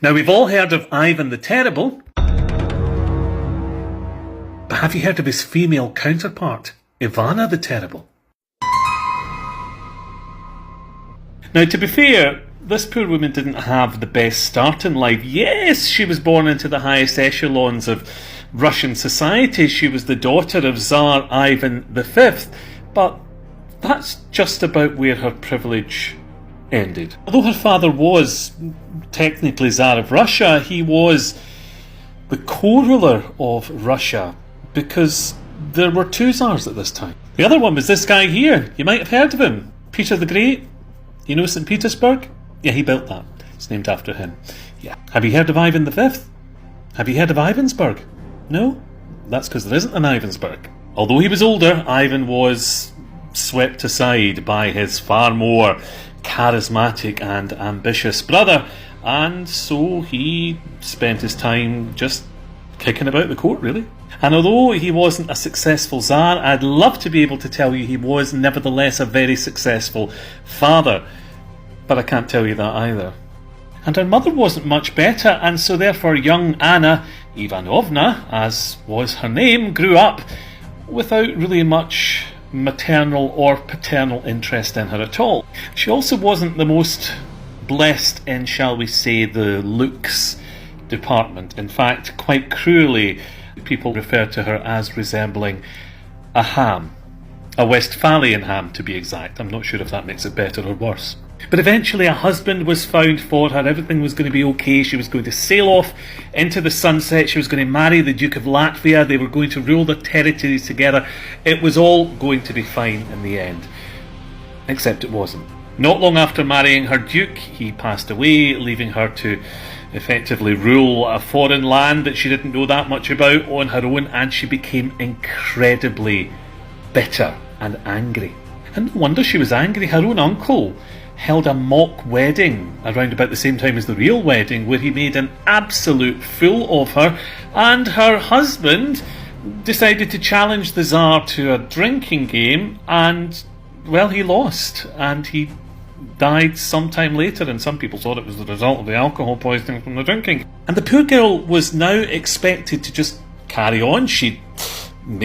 Now, we've all heard of Ivan the Terrible, but have you heard of his female counterpart, Ivana the Terrible? Now, to be fair, this poor woman didn't have the best start in life. Yes, she was born into the highest echelons of Russian society. She was the daughter of Tsar Ivan V, but that's just about where her privilege ended. Although her father was technically Tsar of Russia, he was the co-ruler of Russia because there were two Tsars at this time. The other one was this guy here. You might have heard of him, Peter the Great. You know St. Petersburg? Yeah, he built that. It's named after him. Yeah. Have you heard of Ivan V? Have you heard of Ivansburg? No? That's because there isn't an Ivansburg. Although he was older, Ivan was swept aside by his far more charismatic and ambitious brother, and so he spent his time just kicking about the court, really. And although he wasn't a successful Tsar, I'd love to be able to tell you he was nevertheless a very successful father. But I can't tell you that either. And her mother wasn't much better, and so therefore young Anna Ivanovna, as was her name, grew up without really much maternal or paternal interest in her at all. She also wasn't the most blessed in, shall we say, the looks department. In fact, quite cruelly, people refer to her as resembling a ham. A Westphalian ham, to be exact. I'm not sure if that makes it better or worse. But eventually a husband was found for her. Everything was going to be okay. She was going to sail off into the sunset. She was going to marry the Duke of Latvia. They were going to rule their territories together. It was all going to be fine in the end. Except it wasn't. Not long after marrying her Duke, he passed away, leaving her to effectively rule a foreign land that she didn't know that much about on her own, and she became incredibly bitter and angry. And no wonder she was angry. Her own uncle held a mock wedding around about the same time as the real wedding, where he made an absolute fool of her, and her husband decided to challenge the Tsar to a drinking game, and, well, he lost, and he died sometime later, and some people thought it was the result of the alcohol poisoning from the drinking. And the poor girl was now expected to just carry on. She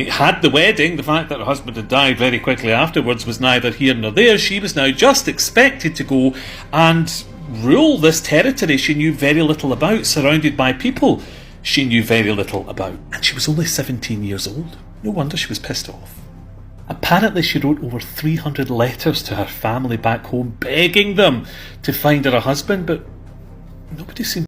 had the wedding. The fact that her husband had died very quickly afterwards was neither here nor there. She was now just expected to go and rule this territory she knew very little about, surrounded by people she knew very little about. And she was only 17 years old. No wonder she was pissed off. Apparently she wrote over 300 letters to her family back home, begging them to find her a husband, but nobody seemed